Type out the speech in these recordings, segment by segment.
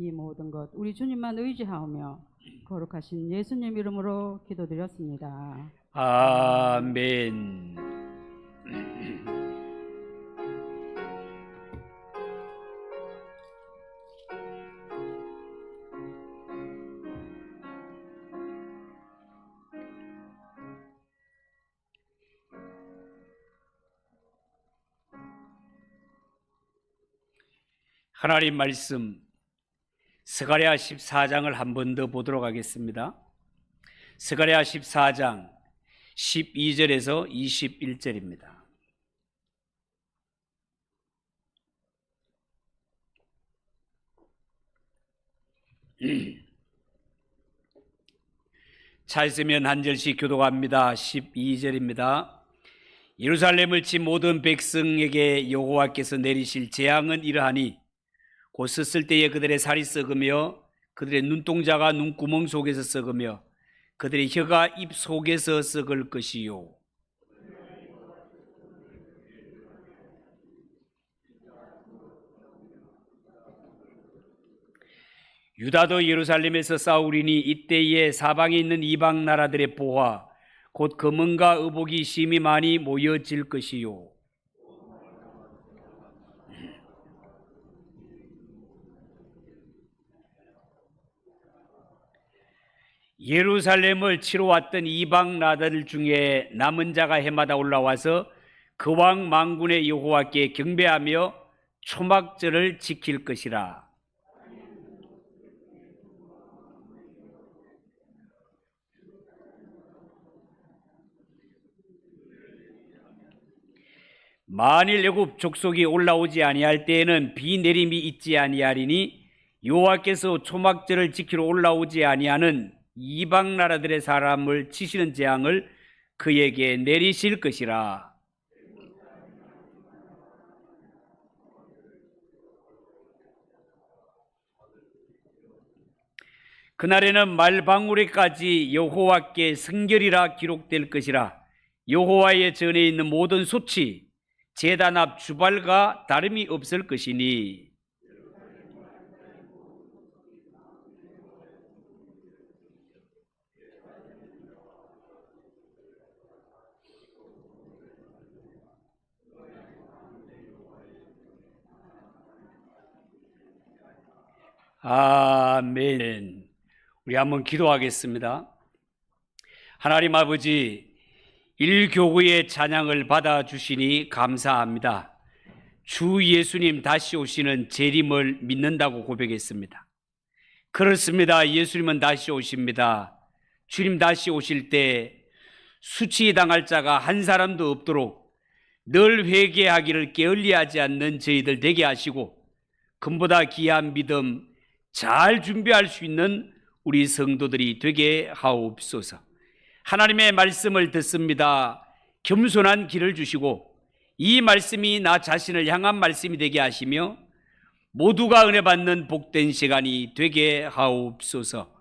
이 모든 것 우리 주님만 의지하오며 거룩하신 예수님 이름으로 기도드렸습니다. 아멘. 하나님 말씀 스가랴 14장을 한 번 더 보도록 하겠습니다. 스가랴 14장 12절에서 21절입니다. 차 있으면 한 절씩 교독합니다. 12절입니다. 예루살렘을 친 모든 백성에게 여호와께서 내리실 재앙은 이러하니 곧 섰을 때에 그들의 살이 썩으며 그들의 눈동자가 눈구멍 속에서 썩으며 그들의 혀가 입 속에서 썩을 것이요. 유다도 예루살렘에서 싸우리니 이때에 사방에 있는 이방 나라들의 보화 곧 금은과 의복이 심히 많이 모여질 것이요. 예루살렘을 치러 왔던 이방 나라들 중에 남은 자가 해마다 올라와서 그 왕 만군의 여호와께 경배하며 초막절을 지킬 것이라. 만일 애굽 족속이 올라오지 아니할 때에는 비 내림이 있지 아니하리니 여호와께서 초막절을 지키러 올라오지 아니하는 이방 나라들의 사람을 치시는 재앙을 그에게 내리실 것이라. 그날에는 말방울에까지 여호와께 성결이라 기록될 것이라. 여호와의 전에 있는 모든 소치 제단 앞 주발과 다름이 없을 것이니 아멘. 우리 한번 기도하겠습니다. 하나님 아버지, 일교구의 찬양을 받아주시니 감사합니다. 주 예수님 다시 오시는 재림을 믿는다고 고백했습니다. 그렇습니다. 예수님은 다시 오십니다. 주님 다시 오실 때 수치당할 자가 한 사람도 없도록 늘 회개하기를 게을리하지 않는 저희들 되게 하시고 금보다 귀한 믿음 잘 준비할 수 있는 우리 성도들이 되게 하옵소서. 하나님의 말씀을 듣습니다. 겸손한 길을 주시고 이 말씀이 나 자신을 향한 말씀이 되게 하시며 모두가 은혜 받는 복된 시간이 되게 하옵소서.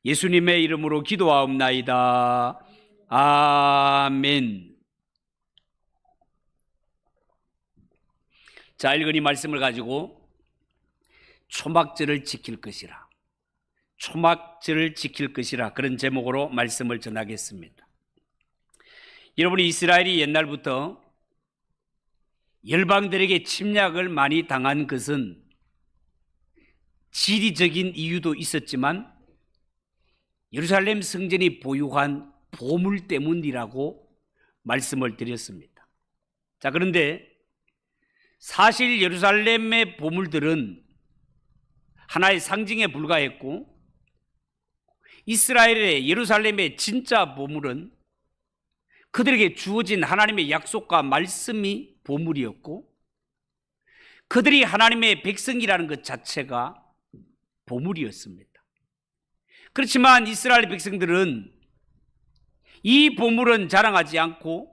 예수님의 이름으로 기도하옵나이다. 아멘. 자, 읽은 이 말씀을 가지고 초막절을 지킬 것이라, 초막절을 지킬 것이라, 그런 제목으로 말씀을 전하겠습니다. 여러분이 이스라엘이 옛날부터 열방들에게 침략을 많이 당한 것은 지리적인 이유도 있었지만 예루살렘 성전이 보유한 보물 때문이라고 말씀을 드렸습니다. 자, 그런데 사실 예루살렘의 보물들은 하나의 상징에 불과했고 이스라엘의 예루살렘의 진짜 보물은 그들에게 주어진 하나님의 약속과 말씀이 보물이었고 그들이 하나님의 백성이라는 것 자체가 보물이었습니다. 그렇지만 이스라엘 백성들은 이 보물은 자랑하지 않고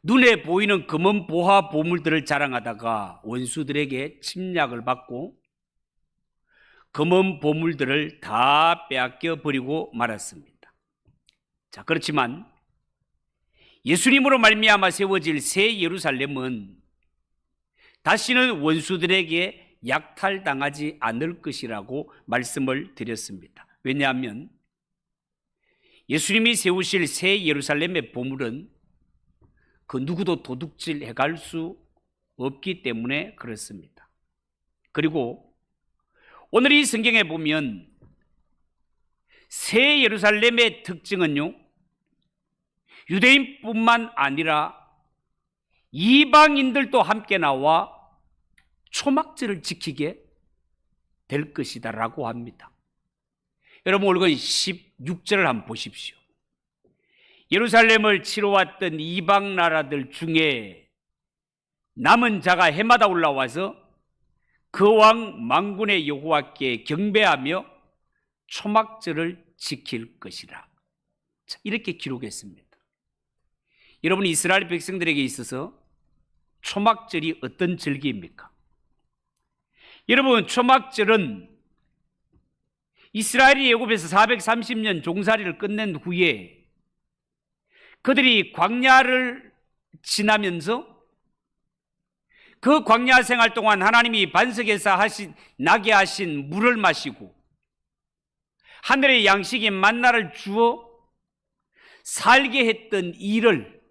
눈에 보이는 금은 보화 보물들을 자랑하다가 원수들에게 침략을 받고 금은 보물들을 다 빼앗겨 버리고 말았습니다. 자, 그렇지만 예수님으로 말미암아 세워질 새 예루살렘은 다시는 원수들에게 약탈당하지 않을 것이라고 말씀을 드렸습니다. 왜냐하면 예수님이 세우실 새 예루살렘의 보물은 그 누구도 도둑질 해갈 수 없기 때문에 그렇습니다. 그리고 오늘 이 성경에 보면 새 예루살렘의 특징은요, 유대인뿐만 아니라 이방인들도 함께 나와 초막절을 지키게 될 것이다라고 합니다. 여러분, 오늘 16절을 한번 보십시오. 예루살렘을 치러 왔던 이방 나라들 중에 남은 자가 해마다 올라와서 그 왕 만군의 여호와께 경배하며 초막절을 지킬 것이라. 이렇게 기록했습니다. 여러분, 이스라엘 백성들에게 있어서 초막절이 어떤 절기입니까? 여러분, 초막절은 이스라엘이 애굽에서 430년 종살이를 끝낸 후에 그들이 광야를 지나면서 그 광야 생활 동안 하나님이 반석에서 나게 하신 물을 마시고 하늘의 양식인 만나를 주어 살게 했던 일을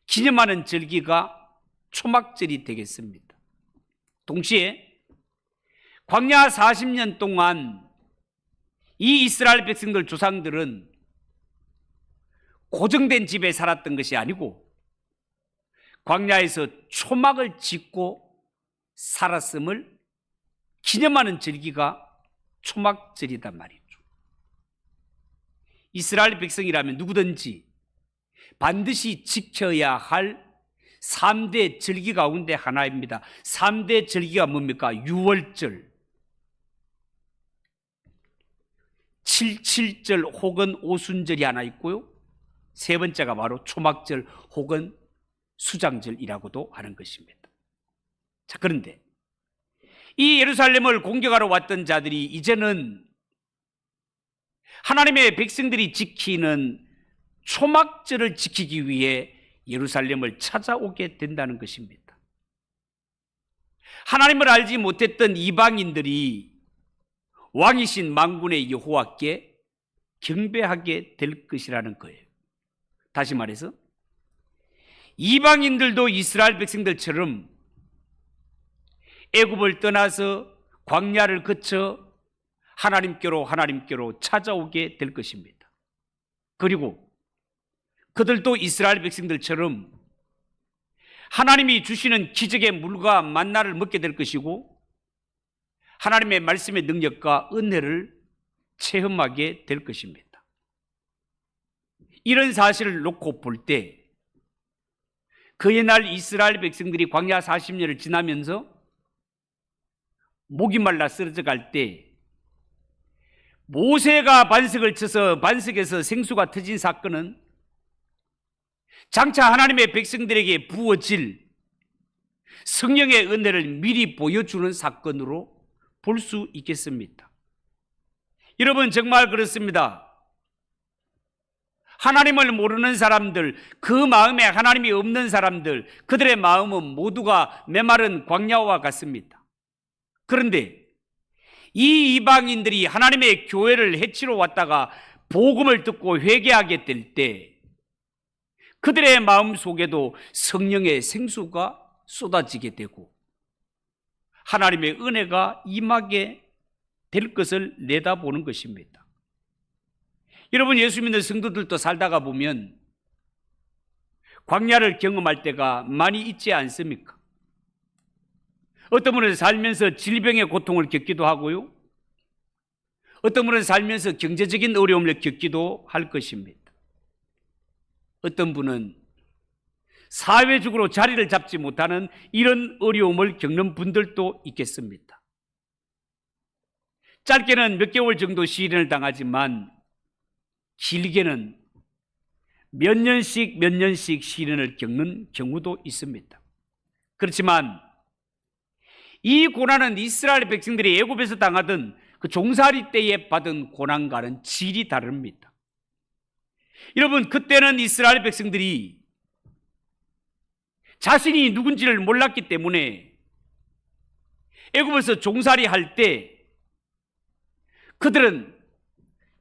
기념하는 절기가 초막절이 되겠습니다. 동시에 광야 40년 동안 이 이스라엘 백성들 조상들은 고정된 집에 살았던 것이 아니고 광야에서 초막을 짓고 살았음을 기념하는 절기가 초막절이단 말이죠. 이스라엘 백성이라면 누구든지 반드시 지켜야 할 3대 절기 가운데 하나입니다. 3대 절기가 뭡니까? 유월절, 77절 혹은 오순절이 하나 있고요. 세 번째가 바로 초막절 혹은 수장절이라고도 하는 것입니다. 자, 그런데 이 예루살렘을 공격하러 왔던 자들이 이제는 하나님의 백성들이 지키는 초막절을 지키기 위해 예루살렘을 찾아오게 된다는 것입니다. 하나님을 알지 못했던 이방인들이 왕이신 만군의 여호와께 경배하게 될 것이라는 거예요. 다시 말해서 이방인들도 이스라엘 백성들처럼 애굽을 떠나서 광야를 거쳐 하나님께로 찾아오게 될 것입니다. 그리고 그들도 이스라엘 백성들처럼 하나님이 주시는 기적의 물과 만나를 먹게 될 것이고 하나님의 말씀의 능력과 은혜를 체험하게 될 것입니다. 이런 사실을 놓고 볼 때 그 옛날 이스라엘 백성들이 광야 40년을 지나면서 목이 말라 쓰러져 갈 때 모세가 반석을 쳐서 반석에서 생수가 터진 사건은 장차 하나님의 백성들에게 부어질 성령의 은혜를 미리 보여주는 사건으로 볼 수 있겠습니다. 여러분, 정말 그렇습니다. 하나님을 모르는 사람들, 그 마음에 하나님이 없는 사람들, 그들의 마음은 모두가 메마른 광야와 같습니다. 그런데 이 이방인들이 하나님의 교회를 해치러 왔다가 복음을 듣고 회개하게 될 때 그들의 마음 속에도 성령의 생수가 쏟아지게 되고 하나님의 은혜가 임하게 될 것을 내다보는 것입니다. 여러분, 예수 믿는 성도들도 살다가 보면 광야를 경험할 때가 많이 있지 않습니까? 어떤 분은 살면서 질병의 고통을 겪기도 하고요. 어떤 분은 살면서 경제적인 어려움을 겪기도 할 것입니다. 어떤 분은 사회적으로 자리를 잡지 못하는 이런 어려움을 겪는 분들도 있겠습니다. 짧게는 몇 개월 정도 시련을 당하지만 길게는 몇 년씩 시련을 겪는 경우도 있습니다. 그렇지만 이 고난은 이스라엘 백성들이 애굽에서 당하던 그 종살이 때에 받은 고난과는 질이 다릅니다. 여러분, 그때는 이스라엘 백성들이 자신이 누군지를 몰랐기 때문에 애굽에서 종살이 할 때 그들은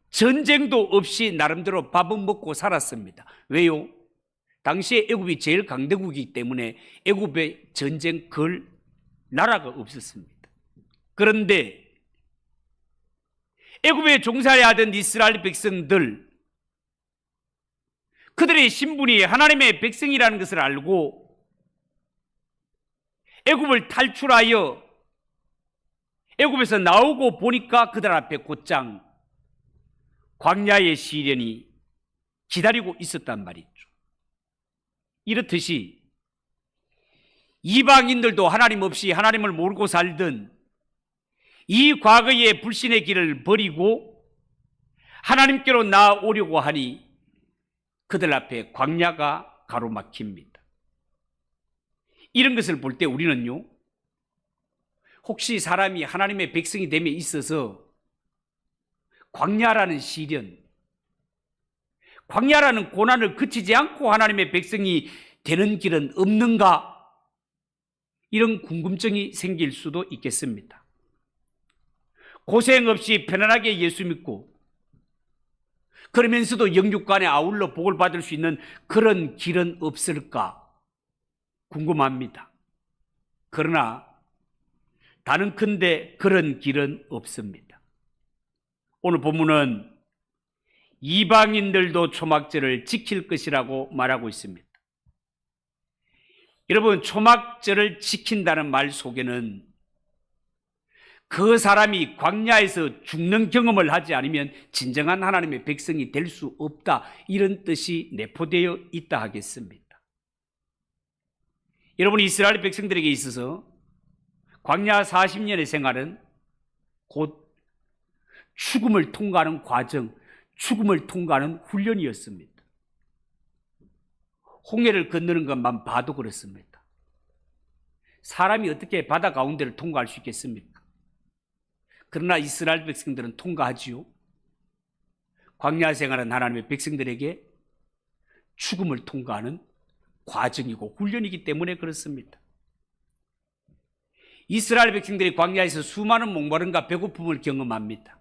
전쟁도 없이 나름대로 밥은 먹고 살았습니다. 왜요? 당시에 애굽이 제일 강대국이기 때문에 애굽에 전쟁 걸 나라가 없었습니다. 그런데 애굽에 종살이하던 이스라엘 백성들, 그들의 신분이 하나님의 백성이라는 것을 알고 애굽을 탈출하여 애굽에서 나오고 보니까 그들 앞에 곧장 광야의 시련이 기다리고 있었단 말이죠. 이렇듯이 이방인들도 하나님 없이 하나님을 모르고 살던 이 과거의 불신의 길을 버리고 하나님께로 나아오려고 하니 그들 앞에 광야가 가로막힙니다. 이런 것을 볼 때 우리는요, 혹시 사람이 하나님의 백성이 됨에 있어서 광야라는 시련, 광야라는 고난을 그치지 않고 하나님의 백성이 되는 길은 없는가? 이런 궁금증이 생길 수도 있겠습니다. 고생 없이 편안하게 예수 믿고 그러면서도 영육간에 아울러 복을 받을 수 있는 그런 길은 없을까 궁금합니다. 그러나 다른컨대 그런 길은 없습니다. 오늘 본문은 이방인들도 초막절을 지킬 것이라고 말하고 있습니다. 여러분, 초막절을 지킨다는 말 속에는 그 사람이 광야에서 죽는 경험을 하지 않으면 진정한 하나님의 백성이 될 수 없다, 이런 뜻이 내포되어 있다 하겠습니다. 여러분, 이스라엘 백성들에게 있어서 광야 40년의 생활은 곧 죽음을 통과하는 과정, 죽음을 통과하는 훈련이었습니다. 홍해를 건너는 것만 봐도 그렇습니다. 사람이 어떻게 바다 가운데를 통과할 수 있겠습니까? 그러나 이스라엘 백성들은 통과하지요. 광야 생활은 하나님의 백성들에게 죽음을 통과하는 과정이고 훈련이기 때문에 그렇습니다. 이스라엘 백성들이 광야에서 수많은 목마름과 배고픔을 경험합니다.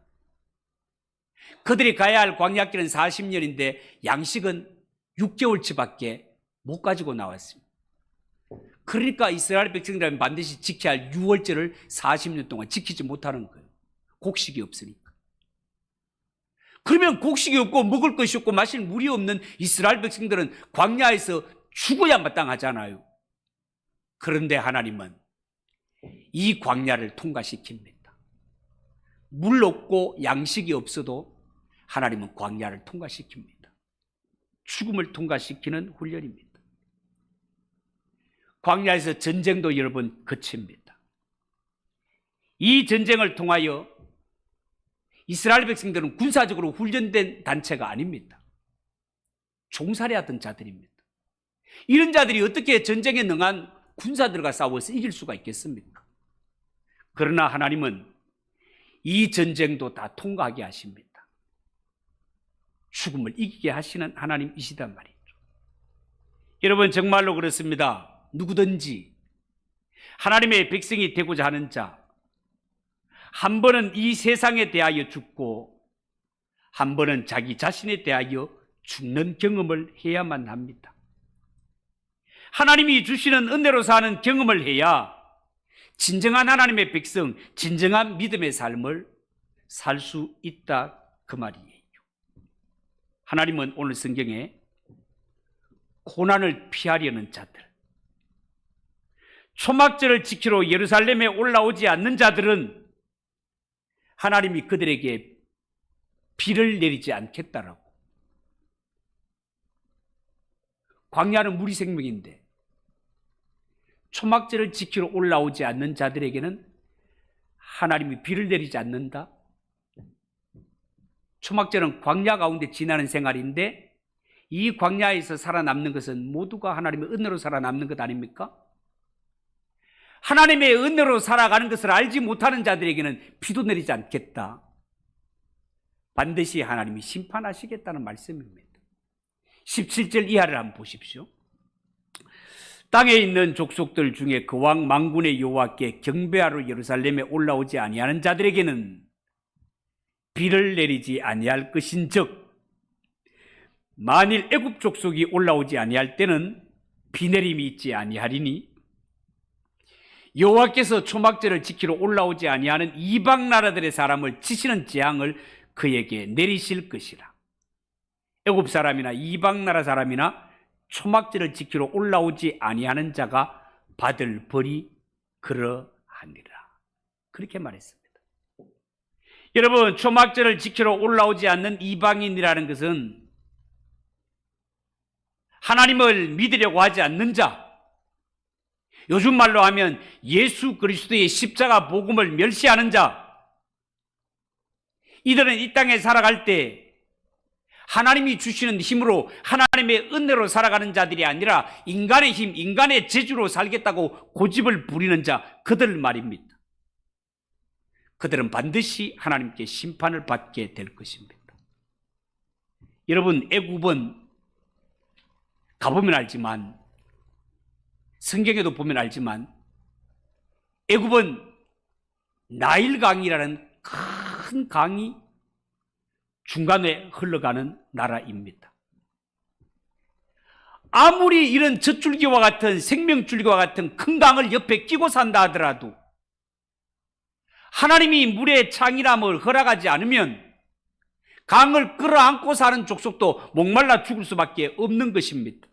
그들이 가야 할 광야길은 40년인데 양식은 6개월치밖에 못 가지고 나왔습니다. 그러니까 이스라엘 백성들은 반드시 지켜야 할 유월절을 40년 동안 지키지 못하는 거예요. 곡식이 없으니까. 그러면 곡식이 없고 먹을 것이 없고 마실 물이 없는 이스라엘 백성들은 광야에서 죽어야 마땅하잖아요. 그런데 하나님은 이 광야를 통과시킵니다. 물 없고 양식이 없어도 하나님은 광야를 통과시킵니다. 죽음을 통과시키는 훈련입니다. 광야에서 전쟁도 여러 번 거칩니다. 이 전쟁을 통하여 이스라엘 백성들은 군사적으로 훈련된 단체가 아닙니다. 종살이하던 자들입니다. 이런 자들이 어떻게 전쟁에 능한 군사들과 싸워서 이길 수가 있겠습니까? 그러나 하나님은 이 전쟁도 다 통과하게 하십니다. 죽음을 이기게 하시는 하나님이시단 말이죠. 여러분, 정말로 그렇습니다. 누구든지 하나님의 백성이 되고자 하는 자, 한 번은 이 세상에 대하여 죽고 한 번은 자기 자신에 대하여 죽는 경험을 해야만 합니다. 하나님이 주시는 은혜로 사는 경험을 해야 진정한 하나님의 백성, 진정한 믿음의 삶을 살 수 있다, 그 말이에요. 하나님은 오늘 성경에 고난을 피하려는 자들, 초막절을 지키러 예루살렘에 올라오지 않는 자들은 하나님이 그들에게 비를 내리지 않겠다라고. 광야는 물이 생명인데 초막절을 지키러 올라오지 않는 자들에게는 하나님이 비를 내리지 않는다. 초막절은 광야 가운데 지나는 생활인데 이 광야에서 살아남는 것은 모두가 하나님의 은혜로 살아남는 것 아닙니까? 하나님의 은혜로 살아가는 것을 알지 못하는 자들에게는 비도 내리지 않겠다. 반드시 하나님이 심판하시겠다는 말씀입니다. 17절 이하를 한번 보십시오. 땅에 있는 족속들 중에 그 왕 만군의 여호와께 경배하러 예루살렘에 올라오지 아니하는 자들에게는 비를 내리지 아니할 것인즉 만일 애굽 족속이 올라오지 아니할 때는 비 내림이 있지 아니하리니 여호와께서 초막절을 지키러 올라오지 아니하는 이방 나라들의 사람을 치시는 재앙을 그에게 내리실 것이라. 애굽 사람이나 이방 나라 사람이나 초막절을 지키러 올라오지 아니하는 자가 받을 벌이 그러하니라. 그렇게 말했습니다. 여러분, 초막절을 지키러 올라오지 않는 이방인이라는 것은 하나님을 믿으려고 하지 않는 자, 요즘 말로 하면 예수 그리스도의 십자가 복음을 멸시하는 자, 이들은 이 땅에 살아갈 때 하나님이 주시는 힘으로 하나님의 은혜로 살아가는 자들이 아니라 인간의 힘, 인간의 재주로 살겠다고 고집을 부리는 자, 그들 말입니다. 그들은 반드시 하나님께 심판을 받게 될 것입니다. 여러분, 애굽은 가보면 알지만, 성경에도 보면 알지만, 애굽은 나일강이라는 큰 강이 중간에 흘러가는 나라입니다. 아무리 이런 젖줄기와 같은 생명줄기와 같은 큰 강을 옆에 끼고 산다 하더라도 하나님이 물의 창이람을 허락하지 않으면 강을 끌어안고 사는 족속도 목말라 죽을 수밖에 없는 것입니다.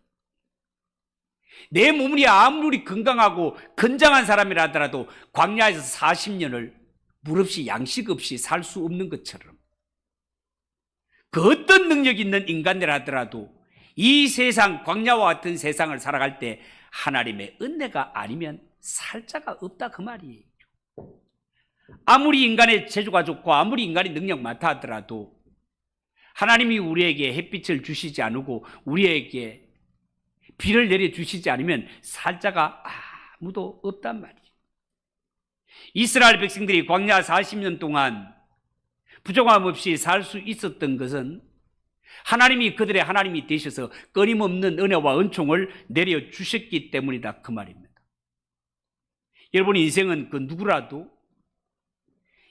내 몸이 아무리 건강하고 건장한 사람이라 하더라도 광야에서 40년을 물 없이 양식 없이 살 수 없는 것처럼 그 어떤 능력 있는 인간들 하더라도 이 세상, 광야와 같은 세상을 살아갈 때 하나님의 은혜가 아니면 살 자가 없다 그 말이에요. 아무리 인간의 재주가 좋고 아무리 인간의 능력 많다 하더라도 하나님이 우리에게 햇빛을 주시지 않고 우리에게 비를 내려주시지 않으면 살 자가 아무도 없단 말이에요. 이스라엘 백성들이 광야 40년 동안 부족함 없이 살 수 있었던 것은 하나님이 그들의 하나님이 되셔서 끊임없는 은혜와 은총을 내려주셨기 때문이다 그 말입니다. 여러분, 인생은 그 누구라도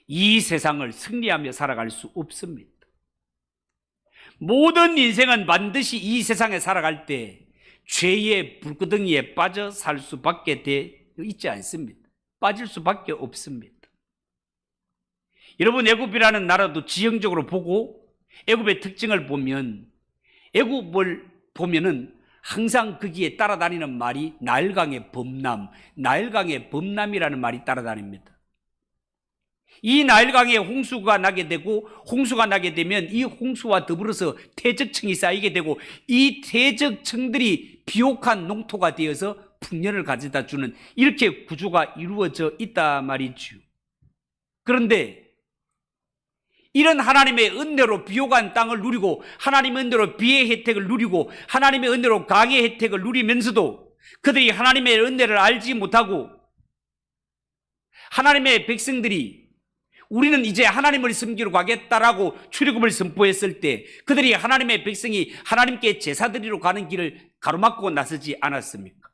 이 세상을 승리하며 살아갈 수 없습니다. 모든 인생은 반드시 이 세상에 살아갈 때 죄의 불구덩이에 빠져 살 수밖에 돼 있지 않습니다. 빠질 수밖에 없습니다. 여러분, 애굽이라는 나라도 지형적으로 보고 애굽의 특징을 보면 애굽을 보면은 항상 거기에 따라다니는 말이 나일강의 범람, 나일강의 범람이라는 말이 따라다닙니다. 이 나일강에 홍수가 나게 되고 홍수가 나게 되면 이 홍수와 더불어서 퇴적층이 쌓이게 되고 이 퇴적층들이 비옥한 농토가 되어서 풍년을 가져다 주는 이렇게 구조가 이루어져 있단 말이죠. 그런데 이런 하나님의 은혜로 비옥한 땅을 누리고 하나님의 은혜로 비의 혜택을 누리고 하나님의 은혜로 강의 혜택을 누리면서도 그들이 하나님의 은혜를 알지 못하고 하나님의 백성들이 우리는 이제 하나님을 섬기러 가겠다라고 출애굽을 선포했을 때 그들이 하나님의 백성이 하나님께 제사 드리러 가는 길을 가로막고 나서지 않았습니까?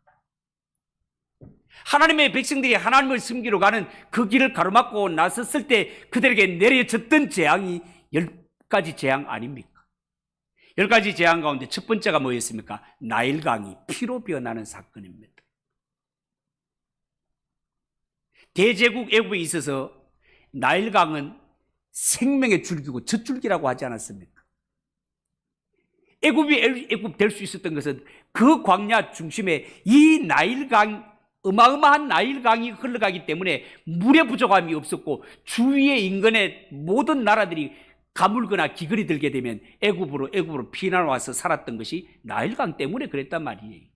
하나님의 백성들이 하나님을 섬기러 가는 그 길을 가로막고 나섰을 때 그들에게 내려졌던 재앙이 10가지 재앙 아닙니까? 10가지 재앙 가운데 첫 번째가 뭐였습니까? 나일강이 피로 변하는 사건입니다. 대제국 애굽에 있어서 나일강은 생명의 줄기고 젖줄기라고 하지 않았습니까? 애굽이 애굽 될 수 있었던 것은 그 광야 중심에 이 나일강, 어마어마한 나일강이 흘러가기 때문에 물의 부족함이 없었고 주위의 인근의 모든 나라들이 가물거나 기근이 들게 되면 애굽으로 피난 와서 살았던 것이 나일강 때문에 그랬단 말이에요.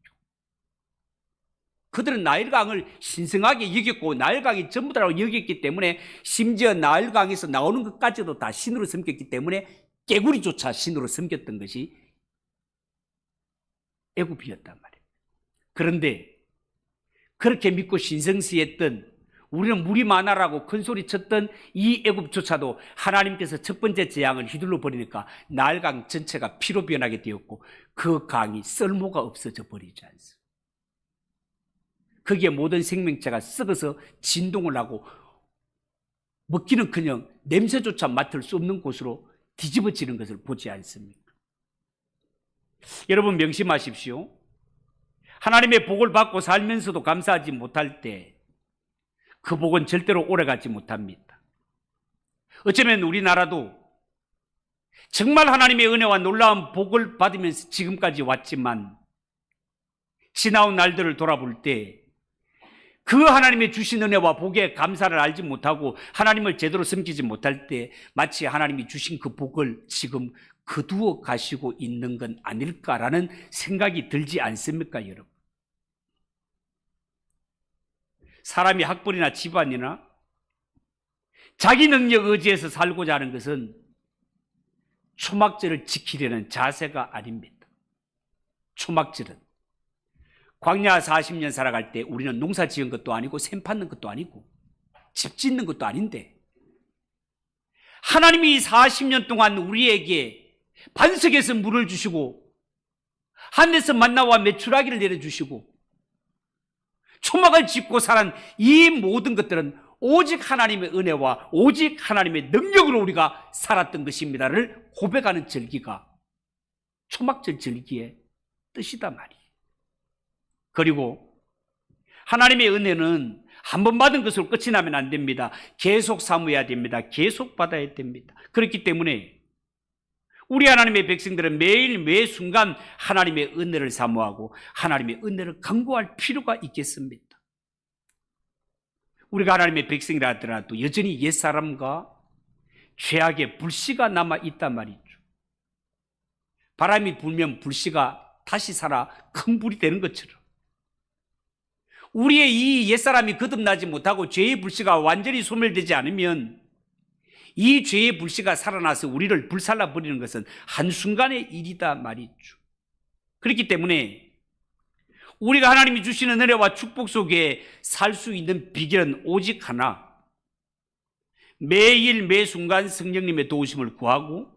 그들은 나일강을 신성하게 여겼고 나일강이 전부다라고 여겼기 때문에 심지어 나일강에서 나오는 것까지도 다 신으로 섬겼기 때문에 깨구리조차 신으로 섬겼던 것이 애굽이었단 말이에요. 그런데 그렇게 믿고 신성시했던 우리는 물이 많아라고 큰소리 쳤던 이 애굽조차도 하나님께서 첫 번째 재앙을 휘둘러 버리니까 나일강 전체가 피로 변하게 되었고 그 강이 쓸모가 없어져 버리지 않습니다. 거기에 모든 생명체가 썩어서 진동을 하고 먹기는커녕 냄새조차 맡을 수 없는 곳으로 뒤집어지는 것을 보지 않습니까? 여러분 명심하십시오. 하나님의 복을 받고 살면서도 감사하지 못할 때 그 복은 절대로 오래가지 못합니다. 어쩌면 우리나라도 정말 하나님의 은혜와 놀라운 복을 받으면서 지금까지 왔지만 지나온 날들을 돌아볼 때 그 하나님의 주신 은혜와 복에 감사를 알지 못하고 하나님을 제대로 섬기지 못할 때 마치 하나님이 주신 그 복을 지금 거두어 가시고 있는 건 아닐까라는 생각이 들지 않습니까, 여러분? 사람이 학벌이나 집안이나 자기 능력 의지에서 살고자 하는 것은 초막절을 지키려는 자세가 아닙니다. 초막절은 광야 40년 살아갈 때 우리는 농사 지은 것도 아니고 샘 팠는 것도 아니고 집 짓는 것도 아닌데 하나님이 40년 동안 우리에게 반석에서 물을 주시고 하늘에서 만나와 메추라기를 내려주시고 초막을 짓고 살은 이 모든 것들은 오직 하나님의 은혜와 오직 하나님의 능력으로 우리가 살았던 것입니다를 고백하는 절기가 초막절 절기의 뜻이다 말이에요. 그리고 하나님의 은혜는 한 번 받은 것으로 끝이 나면 안 됩니다. 계속 사모해야 됩니다. 계속 받아야 됩니다. 그렇기 때문에 우리 하나님의 백성들은 매일 매 순간 하나님의 은혜를 사모하고 하나님의 은혜를 간구할 필요가 있겠습니다. 우리가 하나님의 백성이라 하더라도 여전히 옛사람과 죄악의 불씨가 남아 있단 말이죠. 바람이 불면 불씨가 다시 살아 큰 불이 되는 것처럼 우리의 이 옛사람이 거듭나지 못하고 죄의 불씨가 완전히 소멸되지 않으면 이 죄의 불씨가 살아나서 우리를 불살라 버리는 것은 한순간의 일이다 말이죠. 그렇기 때문에 우리가 하나님이 주시는 은혜와 축복 속에 살 수 있는 비결은 오직 하나, 매일 매 순간 성령님의 도우심을 구하고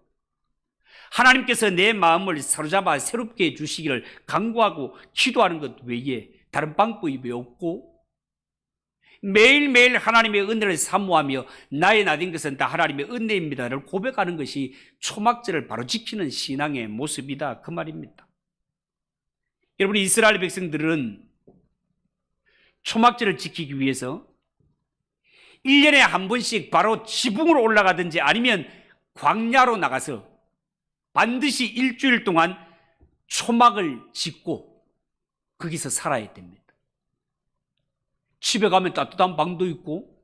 하나님께서 내 마음을 사로잡아 새롭게 해주시기를 간구하고 기도하는 것 외에 다른 방법이 없고 매일매일 하나님의 은혜를 사모하며 나의 나된 것은 다 하나님의 은혜입니다를 고백하는 것이 초막절을 바로 지키는 신앙의 모습이다 그 말입니다. 여러분, 이스라엘 백성들은 초막절을 지키기 위해서 1년에 한 번씩 바로 지붕으로 올라가든지 아니면 광야로 나가서 반드시 일주일 동안 초막을 짓고 거기서 살아야 됩니다. 집에 가면 따뜻한 방도 있고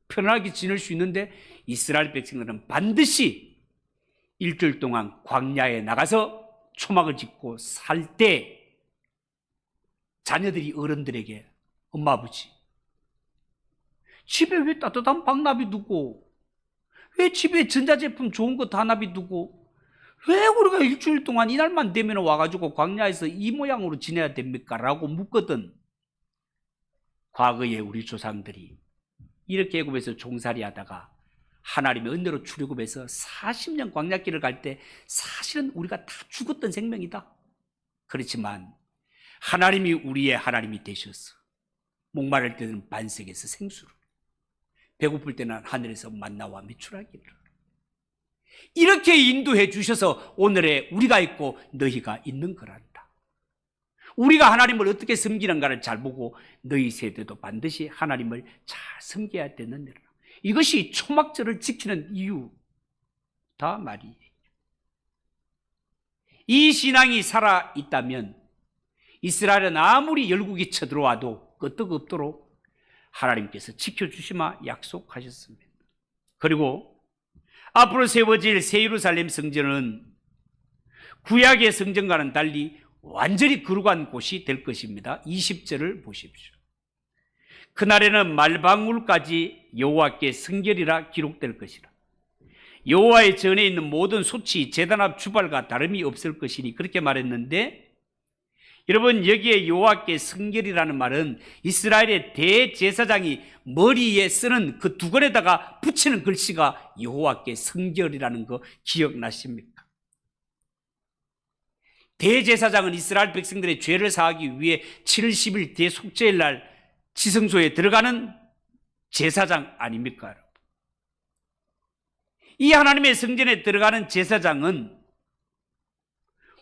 편안하게 지낼 수 있는데 이스라엘 백성들은 반드시 일주일 동안 광야에 나가서 초막을 짓고 살 때 자녀들이 어른들에게 엄마 아버지 집에 왜 따뜻한 방 놔두고 왜 집에 전자제품 좋은 거 다 놔두고 왜 우리가 일주일 동안 이날만 되면 와가지고 광야에서 이 모양으로 지내야 됩니까? 라고 묻거든. 과거에 우리 조상들이 이렇게 애굽에서 종살이 하다가 하나님의 은혜로 출애굽해서 40년 광야길을 갈 때 사실은 우리가 다 죽었던 생명이다. 그렇지만 하나님이 우리의 하나님이 되셔서 목마를 때는 반석에서 생수를, 배고플 때는 하늘에서 만나와 메추라기를 이렇게 인도해 주셔서 오늘의 우리가 있고 너희가 있는 거란다. 우리가 하나님을 어떻게 섬기는가를 잘 보고 너희 세대도 반드시 하나님을 잘 섬겨야 되느니라. 이것이 초막절을 지키는 이유다 말이에요. 이 신앙이 살아있다면 이스라엘은 아무리 열국이 쳐들어와도 끄떡없도록 하나님께서 지켜주시마 약속하셨습니다. 그리고 앞으로 세워질 새 예루살렘 성전은 구약의 성전과는 달리 완전히 거룩한 곳이 될 것입니다. 20절을 보십시오. 그날에는 말방울까지 여호와께 성결이라 기록될 것이라. 여호와의 전에 있는 모든 소치 제단 앞 주발과 다름이 없을 것이니 그렇게 말했는데 여러분, 여기에 여호와께 성결이라는 말은 이스라엘의 대제사장이 머리에 쓰는 그 두건에다가 붙이는 글씨가 여호와께 성결이라는 거 기억나십니까? 대제사장은 이스라엘 백성들의 죄를 사하기 위해 70일 대속죄일 날 지성소에 들어가는 제사장 아닙니까? 이 하나님의 성전에 들어가는 제사장은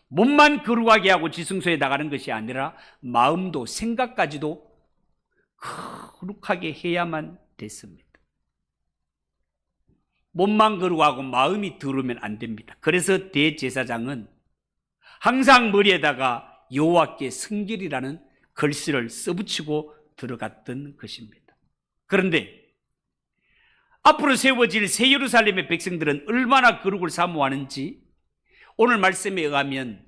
몸만 거룩하게 하고 지성소에 나가는 것이 아니라 마음도 생각까지도 거룩하게 해야만 됐습니다. 몸만 거룩하고 마음이 더러우면 안 됩니다. 그래서 대제사장은 항상 머리에다가 여호와께 성결이라는 글씨를 써붙이고 들어갔던 것입니다. 그런데 앞으로 세워질 새 예루살렘의 백성들은 얼마나 거룩을 사모하는지 오늘 말씀에 의하면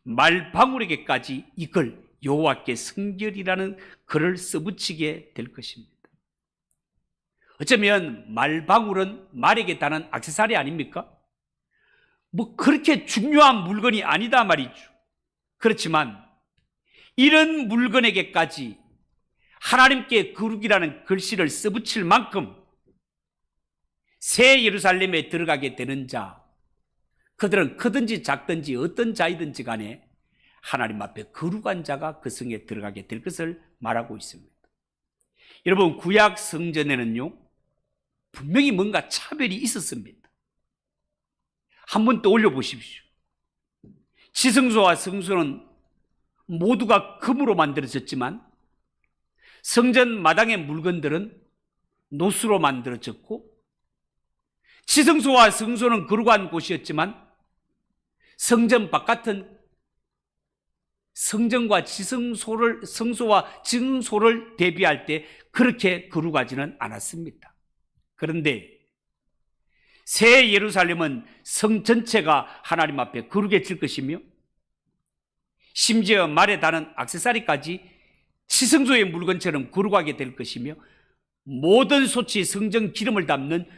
말방울에게까지 이걸 여호와께 성결이라는 글을 써붙이게 될 것입니다. 어쩌면 말방울은 말에게 다는 액세서리 아닙니까? 뭐 그렇게 중요한 물건이 아니다 말이죠. 그렇지만 이런 물건에게까지 하나님께 거룩이라는 글씨를 써붙일 만큼 새 예루살렘에 들어가게 되는 자, 그들은 크든지 작든지 어떤 자이든지 간에 하나님 앞에 거룩한 자가 그 성에 들어가게 될 것을 말하고 있습니다. 여러분, 구약 성전에는요 분명히 뭔가 차별이 있었습니다. 한번 떠올려 보십시오. 지성소와 성소는 모두가 금으로 만들어졌지만 성전 마당의 물건들은 노수로 만들어졌고, 지성소와 성소는 거룩한 곳이었지만 성전 바깥은 성전과 성소와 지성소를 대비할 때 그렇게 거룩하지는 않았습니다. 그런데 새 예루살렘은 성 전체가 하나님 앞에 거룩해질 것이며 심지어 말에 다는 액세서리까지 지성소의 물건처럼 거룩하게 될 것이며 모든 솥이 성전 기름을 담는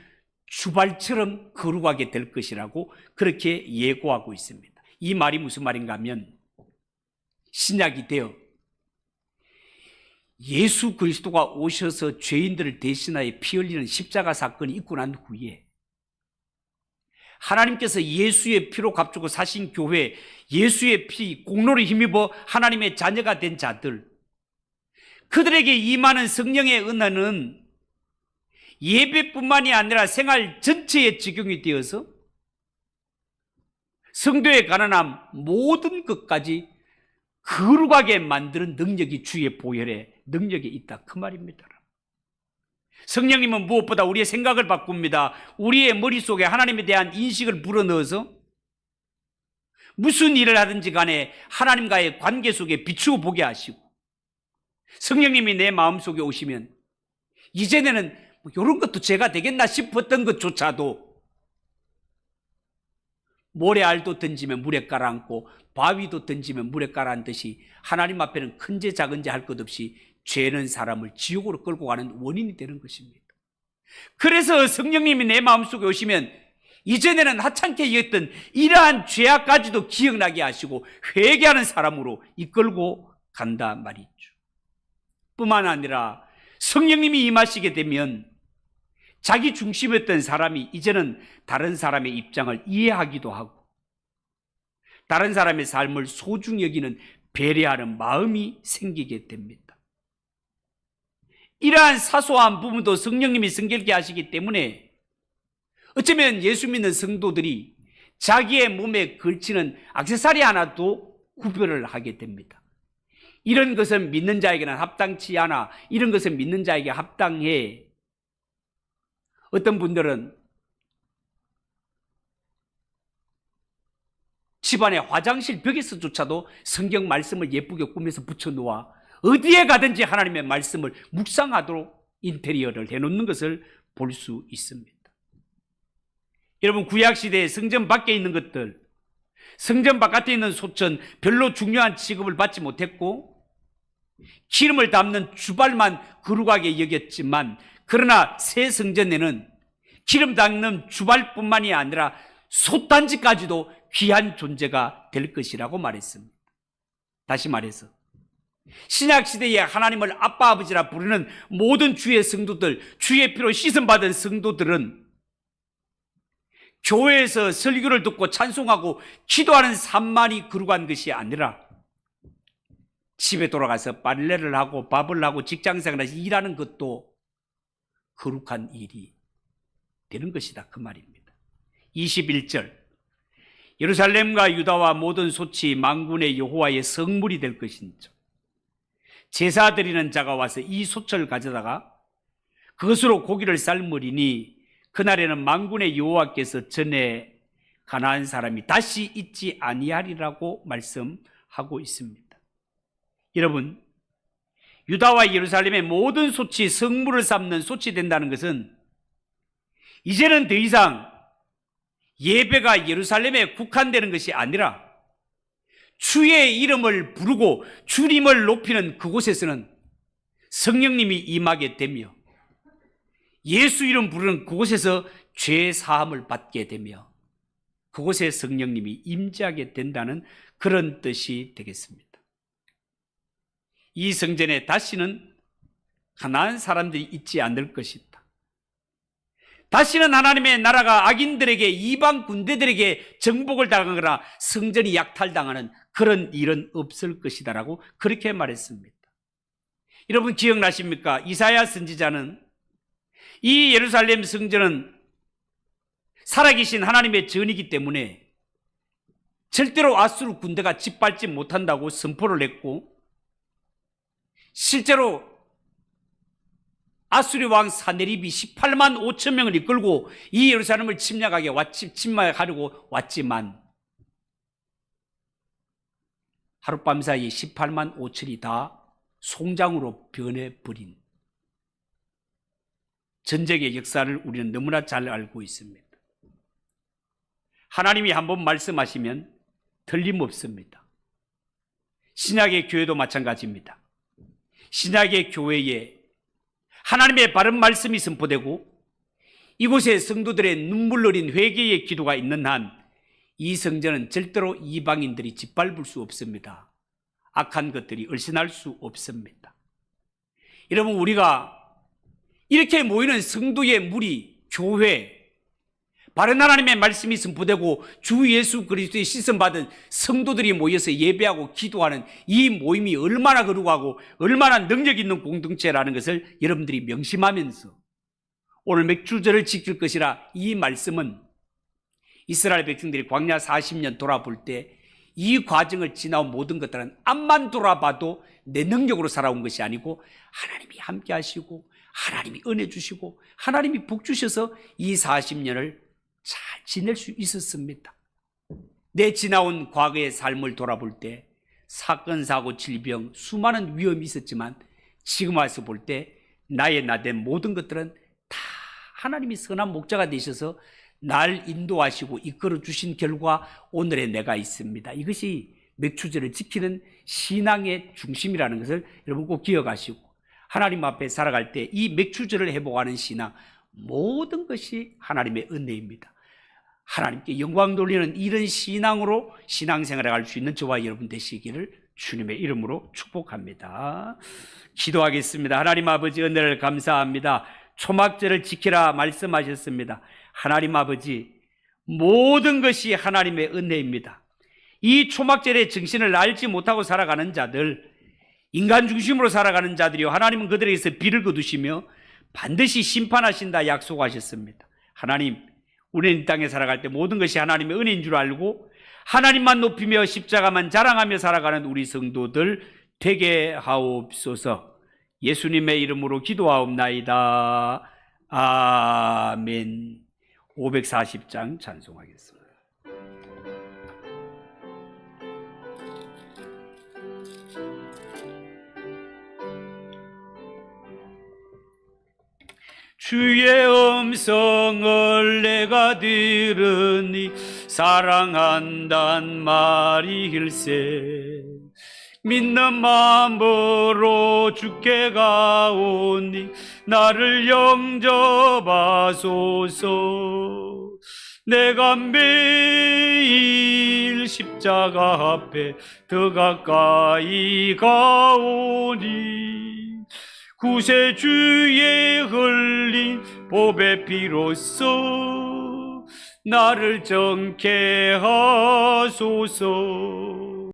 주발처럼 거룩하게 될 것이라고 그렇게 예고하고 있습니다. 이 말이 무슨 말인가 하면 신약이 되어 예수 그리스도가 오셔서 죄인들을 대신하여 피 흘리는 십자가 사건이 있고 난 후에 하나님께서 예수의 피로 값주고 사신 교회, 예수의 피 공로를 힘입어 하나님의 자녀가 된 자들, 그들에게 임하는 성령의 은혜는 예배뿐만이 아니라 생활 전체에 적용이 되어서 성도에 관한 모든 것까지 거룩하게 만드는 능력이 주의 보혈의 능력이 있다, 그 말입니다. 성령님은 무엇보다 우리의 생각을 바꿉니다. 우리의 머릿속에 하나님에 대한 인식을 불어넣어서 무슨 일을 하든지 간에 하나님과의 관계 속에 비추어 보게 하시고, 성령님이 내 마음속에 오시면 이전에는 이런 것도 제가 되겠나 싶었던 것조차도 모래알도 던지면 물에 깔아앉고 바위도 던지면 물에 깔아앉듯이 하나님 앞에는 큰죄 작은죄 할 것 없이 죄는 사람을 지옥으로 끌고 가는 원인이 되는 것입니다. 그래서 성령님이 내 마음속에 오시면 이전에는 하찮게 여겼던 이러한 죄악까지도 기억나게 하시고 회개하는 사람으로 이끌고 간다 말이죠. 뿐만 아니라 성령님이 임하시게 되면 자기 중심이었던 사람이 이제는 다른 사람의 입장을 이해하기도 하고 다른 사람의 삶을 소중히 여기는 배려하는 마음이 생기게 됩니다. 이러한 사소한 부분도 성령님이 성결케 하시기 때문에 어쩌면 예수 믿는 성도들이 자기의 몸에 걸치는 액세서리 하나도 구별을 하게 됩니다. 이런 것은 믿는 자에게는 합당치 않아, 이런 것은 믿는 자에게 합당해. 어떤 분들은 집안의 화장실 벽에서조차도 성경 말씀을 예쁘게 꾸며서 붙여놓아 어디에 가든지 하나님의 말씀을 묵상하도록 인테리어를 해놓는 것을 볼 수 있습니다. 여러분, 구약시대에 성전 밖에 있는 것들, 성전 바깥에 있는 솥은 별로 중요한 취급을 받지 못했고 기름을 담는 주발만 거룩하게 여겼지만, 그러나 새 성전에는 기름 담는 주발뿐만이 아니라 솥단지까지도 귀한 존재가 될 것이라고 말했습니다. 다시 말해서 신약시대에 하나님을 아빠 아버지라 부르는 모든 주의 성도들, 주의 피로 씻음받은 성도들은 교회에서 설교를 듣고 찬송하고 기도하는 삶만이 거룩한 것이 아니라 집에 돌아가서 빨래를 하고 밥을 하고 직장생활에서 일하는 것도 거룩한 일이 되는 것이다, 그 말입니다. 21절, 예루살렘과 유다와 모든 솥이 만군의 여호와의 성물이 될 것인즉 제사 드리는 자가 와서 이 솥을 가져다가 그것으로 고기를 삶으리니 그날에는 만군의 여호와께서 전에 가나안 사람이 다시 있지 아니하리라고 말씀하고 있습니다. 여러분, 유다와 예루살렘의 모든 솥이 성물을 삶는 솥이 된다는 것은 이제는 더 이상 예배가 예루살렘에 국한되는 것이 아니라 주의 이름을 부르고 주님을 높이는 그곳에서는 성령님이 임하게 되며 예수 이름 부르는 그곳에서 죄 사함을 받게 되며 그곳에 성령님이 임재하게 된다는 그런 뜻이 되겠습니다. 이 성전에 다시는 가나안 사람들이 있지 않을 것이다. 다시는 하나님의 나라가 악인들에게, 이방 군대들에게 정복을 당하거나 성전이 약탈당하는 그런 일은 없을 것이다라고 그렇게 말했습니다. 여러분 기억나십니까? 이사야 선지자는 이 예루살렘 성전은 살아계신 하나님의 전이기 때문에 절대로 아수르 군대가 짓밟지 못한다고 선포를 했고, 실제로 아수리 왕 사네립이 18만 5천 명을 이끌고 이 예루살렘을 침략하려고 왔지만 하룻밤 사이 18만 5천이 다 송장으로 변해버린 전쟁의 역사를 우리는 너무나 잘 알고 있습니다. 하나님이 한번 말씀하시면 틀림없습니다. 신약의 교회도 마찬가지입니다. 신약의 교회에 하나님의 바른 말씀이 선포되고 이곳에 성도들의 눈물 어린 회개의 기도가 있는 한 이 성전은 절대로 이방인들이 짓밟을 수 없습니다. 악한 것들이 얼씬할 수 없습니다. 여러분, 우리가 이렇게 모이는 성도의 무리, 교회, 바른 하나님의 말씀이 선포되고 주 예수 그리스도의 씻음받은 성도들이 모여서 예배하고 기도하는 이 모임이 얼마나 거룩하고 얼마나 능력 있는 공동체라는 것을 여러분들이 명심하면서 오늘 맥주절을 지킬 것이라, 이 말씀은 이스라엘 백성들이 광야 40년 돌아볼 때 이 과정을 지나온 모든 것들은 앞만 돌아봐도 내 능력으로 살아온 것이 아니고 하나님이 함께 하시고 하나님이 은혜 주시고 하나님이 복 주셔서 이 40년을 잘 지낼 수 있었습니다. 내 지나온 과거의 삶을 돌아볼 때 사건, 사고, 질병, 수많은 위험이 있었지만 지금 와서 볼 때 나의 나된 모든 것들은 다 하나님이 선한 목자가 되셔서 날 인도하시고 이끌어 주신 결과 오늘의 내가 있습니다. 이것이 맥주절을 지키는 신앙의 중심이라는 것을 여러분 꼭 기억하시고, 하나님 앞에 살아갈 때 이 맥주절을 회복하는 신앙, 모든 것이 하나님의 은혜입니다. 하나님께 영광 돌리는 이런 신앙으로 신앙생활을 할 수 있는 저와 여러분 되시기를 주님의 이름으로 축복합니다. 기도하겠습니다. 하나님 아버지, 은혜를 감사합니다. 초막절을 지키라 말씀하셨습니다. 하나님 아버지, 모든 것이 하나님의 은혜입니다. 이 초막절의 정신을 알지 못하고 살아가는 자들, 인간 중심으로 살아가는 자들이요, 하나님은 그들에게서 비를 거두시며 반드시 심판하신다 약속하셨습니다. 하나님, 우리는 이 땅에 살아갈 때 모든 것이 하나님의 은혜인 줄 알고 하나님만 높이며 십자가만 자랑하며 살아가는 우리 성도들 되게 하옵소서. 예수님의 이름으로 기도하옵나이다. 아멘. 540장 찬송하겠습니다. 주의 음성을 내가 들으니 사랑한단 말일세. 믿는 마음으로 주께 가오니 나를 영접하소서. 내가 매일 십자가 앞에 더 가까이 가오니 구세주의 흘린 보배 피로써 나를 정케 하소서.